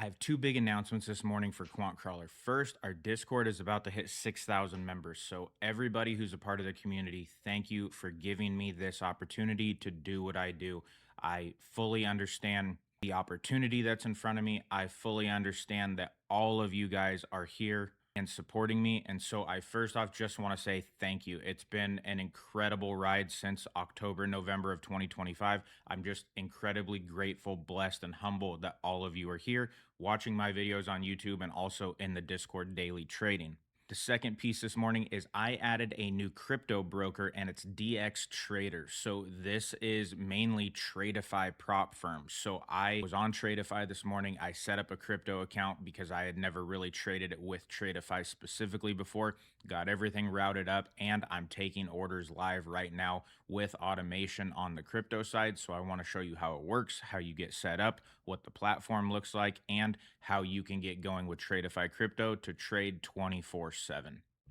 have two big announcements this morning for QuantCrawler. First, our Discord is about to hit 6,000 members. So, everybody who's a part of the community, thank you for giving me this opportunity to do what I do. I fully understand the opportunity that's in front of me. I fully understand that all of you guys are here and supporting me. And so, I first off just want to say thank you. It's been an incredible ride since October, November of 2025. I'm just incredibly grateful, blessed, and humble that all of you are here watching my videos on YouTube and also in the Discord daily trading. The second piece this morning is I added a new crypto broker and it's DXTrade. So this is mainly Tradeify prop firms. So I was on Tradeify this morning. I set up a crypto account because I had never really traded it with Tradeify specifically before, got everything routed up, and I'm taking orders live right now with automation on the crypto side. So I want to show you how it works, how you get set up, what the platform looks like, and how you can get going with Tradeify Crypto to trade 24/7.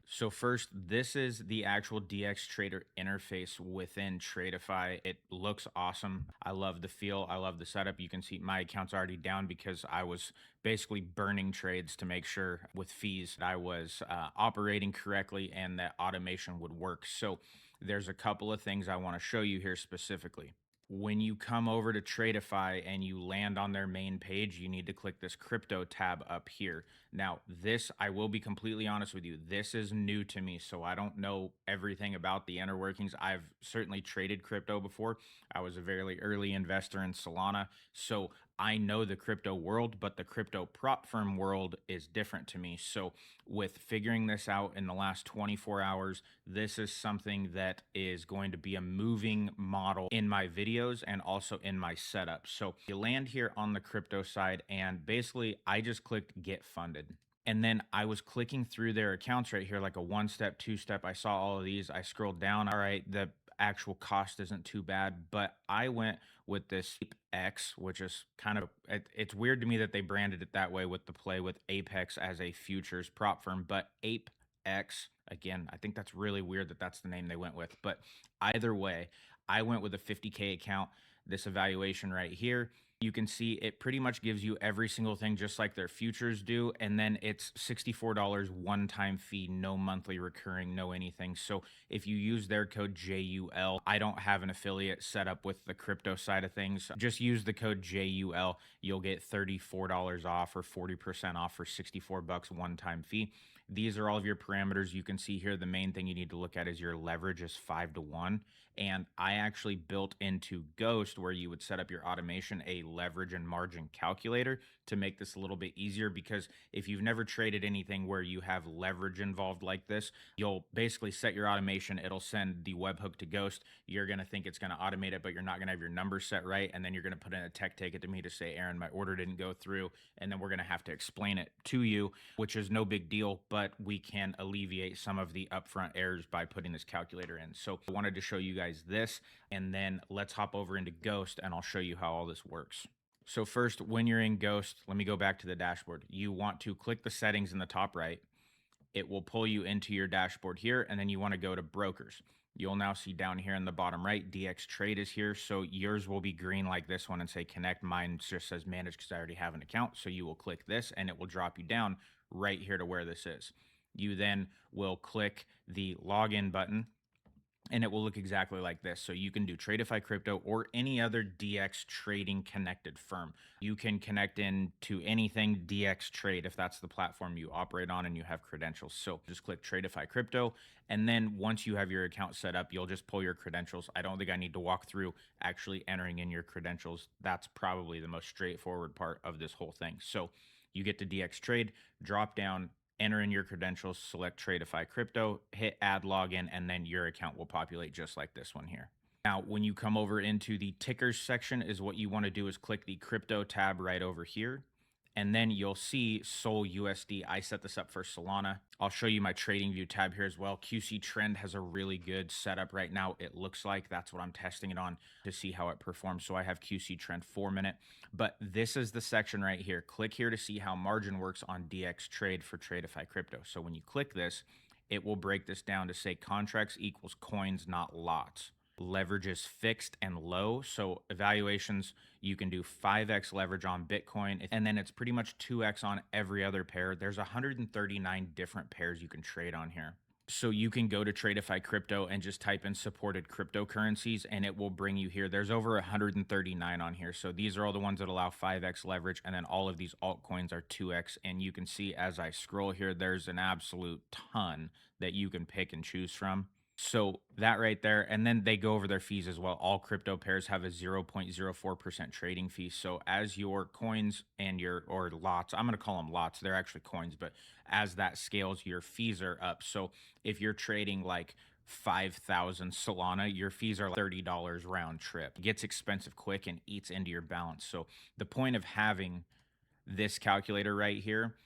So first, this is the actual DX Trader interface within Tradeify. It looks awesome. I love the feel. I love the setup. You can see my account's already down because I was basically burning trades to make sure with fees that I was operating correctly and that automation would work. So there's a couple of things I want to show you here specifically. When you come over to Tradeify and you land on their main page, you need to click this crypto tab up here. Now, this, I will be completely honest with you, this is new to me, so I don't know everything about the inner workings. I've certainly traded crypto before. I was a very early investor in Solana, so I know the crypto world, but the crypto prop firm world is different to me. So, with figuring this out in the last 24 hours, this is something that is going to be a moving model in my videos and also in my setup. So, you land here on the crypto side, and basically, I just clicked get funded. And then I was clicking through their accounts right here, like a one step, two step. I saw all of these. I scrolled down. All right, the actual cost isn't too bad, but I went with this X, which is kind of it's weird to me that they branded it that way with the play with Apex as a futures prop firm, but Ape X again, I think that's really weird that that's the name they went with. But either way, I went with a 50K account. This evaluation right here, you can see it pretty much gives you every single thing just like their futures do. And then it's $64 one-time fee, no monthly recurring, no anything. So if you use their code JUL, I don't have an affiliate set up with the crypto side of things. Just use the code JUL. You'll get $34 off or 40% off for 64 bucks one-time fee. These are all of your parameters. You can see here the main thing you need to look at is your leverage is 5-to-1. And I actually built into Ghost where you would set up your automation a leverage and margin calculator to make this a little bit easier, because if you've never traded anything where you have leverage involved like this, you'll basically set your automation. It'll send the webhook to Ghost. You're going to think it's going to automate it, but you're not going to have your numbers set right. And then you're going to put in a tech ticket to me to say, Aaron, my order didn't go through. And then we're going to have to explain it to you, which is no big deal, but we can alleviate some of the upfront errors by putting this calculator in. So I wanted to show you guys this, and then let's hop over into Ghost and I'll show you how all this works. So first, when you're in Ghost, let me go back to the dashboard. You want to click the settings in the top right. It will pull you into your dashboard here, and then you want to go to brokers. You'll now see down here in the bottom right, DXTrade is here. So yours will be green like this one and say connect. Mine just says manage because I already have an account. So you will click this and it will drop you down right here to where this is. You then will click the login button, and it will look exactly like this. So you can do Tradeify Crypto or any other DX trading connected firm. You can connect into anything DXTrade if that's the platform you operate on and you have credentials. So just click Tradeify Crypto. And then once you have your account set up, you'll just pull your credentials. I don't think I need to walk through actually entering in your credentials. That's probably the most straightforward part of this whole thing. So you get to DXTrade, drop down, enter in your credentials, select Tradeify Crypto, hit add login, and then your account will populate just like this one here. Now, when you come over into the tickers section, is what you want to do is click the crypto tab right over here. And then you'll see Sol USD. I set this up for Solana. I'll show you my trading view tab here as well. QC Trend has a really good setup right now. It looks like that's what I'm testing it on to see how it performs. So I have QC Trend 4-minute, but this is the section right here. Click here to see how margin works on DXTrade for Tradeify Crypto. So when you click this, it will break this down to say contracts equals coins, not lots. Leverage is fixed and low. So evaluations, you can do 5x leverage on Bitcoin, and then it's pretty much 2x on every other pair. There's 139 different pairs you can trade on here. So you can go to Tradeify Crypto and just type in supported cryptocurrencies and it will bring you here. There's over 139 on here. So these are all the ones that allow 5x leverage, and then all of these altcoins are 2x. And you can see as I scroll here, there's an absolute ton that you can pick and choose from. So that right there, and then they go over their fees as well. All crypto pairs have a 0.04% trading fee. So as your coins and your or lots, I'm going to call them lots, they're actually coins, but as that scales, your fees are up. So if you're trading like 5,000 Solana, your fees are like $30 round trip. It gets expensive quick and eats into your balance. So the point of having this calculator right here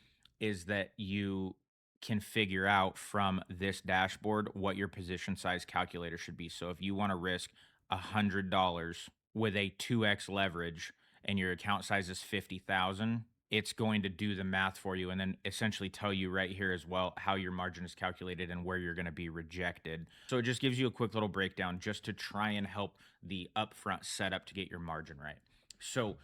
is that you can figure out from this dashboard what your position size calculator should be. So if you want to risk $100 with a 2x leverage and your account size is 50,000, it's going to do the math for you and then essentially tell you right here as well how your margin is calculated and where you're going to be rejected. So it just gives you a quick little breakdown just to try and help the upfront setup to get your margin right. So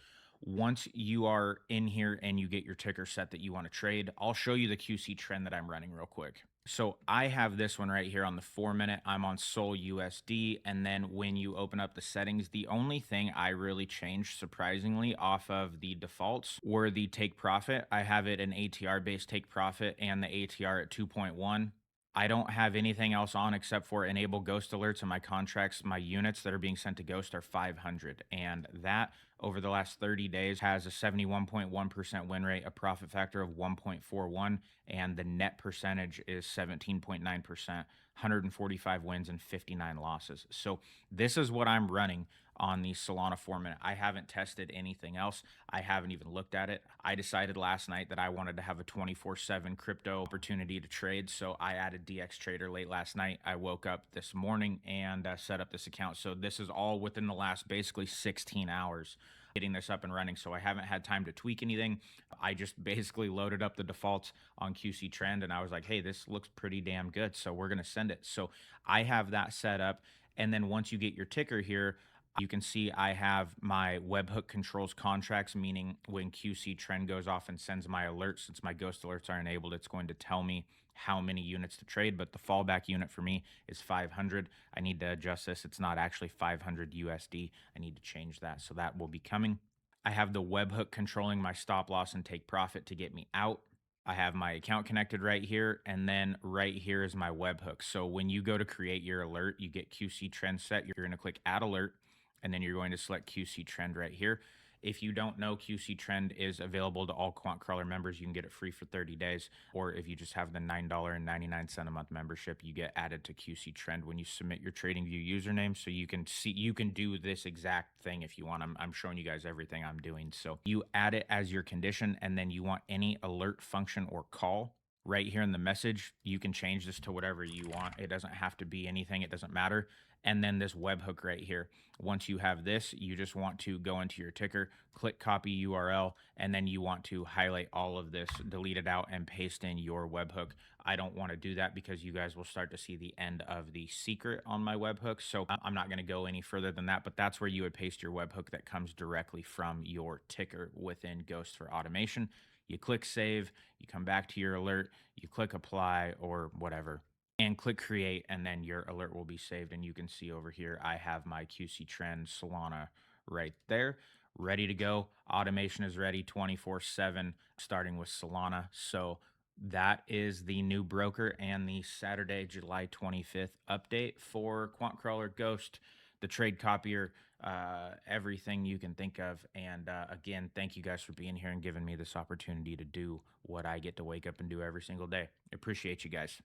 once you are in here and you get your ticker set that you want to trade, I'll show you the QC trend that I'm running real quick. So I have this one right here on the 4 minute. I'm on Sol USD. And then when you open up the settings, the only thing I really changed surprisingly off of the defaults were the take profit. I have it an ATR based take profit and the ATR at 2.1. I don't have anything else on except for enable ghost alerts in my contracts. My units that are being sent to ghost are 500. And that over the last 30 days has a 71.1% win rate, a profit factor of 1.41, and the net percentage is 17.9%, 145 wins and 59 losses. So this is what I'm running on the Solana 4 minute. I haven't tested anything else. I haven't even looked at it. I decided last night that I wanted to have a 24/7 crypto opportunity to trade. So I added DXTrader late last night. I woke up this morning and set up this account. So this is all within the last basically 16 hours getting this up and running. So I haven't had time to tweak anything. I just basically loaded up the defaults on QC trend and I was like, hey, this looks pretty damn good. So we're going to send it. So I have that set up. And then once you get your ticker here, you can see I have my webhook controls contracts, meaning when QC trend goes off and sends my alerts, since my ghost alerts are enabled, it's going to tell me how many units to trade. But the fallback unit for me is 500. I need to adjust this. It's not actually 500 USD. I need to change that. So that will be coming. I have the webhook controlling my stop loss and take profit to get me out. I have my account connected right here, and then right here is my webhook. So when you go to create your alert, you get QC trend set. You're going to click add alert, and then you're going to select QC trend right here. If you don't know, QC trend is available to all QuantCrawler members. You can get it free for 30 days. Or if you just have the $9.99 a month membership, you get added to QC trend when you submit your TradingView username. So you can see, you can do this exact thing if you want. I'm showing you guys everything I'm doing. So you add it as your condition, and then you want any alert function or call. Right here in the message, you can change this to whatever you want. It doesn't have to be anything. It doesn't matter. And then this webhook right here. Once you have this, you just want to go into your ticker, click copy URL, and then you want to highlight all of this, delete it out, and paste in your webhook. I don't want to do that because you guys will start to see the end of the secret on my webhook. So I'm not going to go any further than that, but that's where you would paste your webhook that comes directly from your ticker within Ghost for automation. You click save, you come back to your alert, you click apply or whatever, and click create, and then your alert will be saved. And you can see over here, I have my QC trend Solana right there, ready to go. Automation is ready 24/7, starting with Solana. So that is the new broker and the Saturday, July 25th update for QuantCrawler Ghost, the trade copier, everything you can think of. And again, thank you guys for being here and giving me this opportunity to do what I get to wake up and do every single day. Appreciate you guys.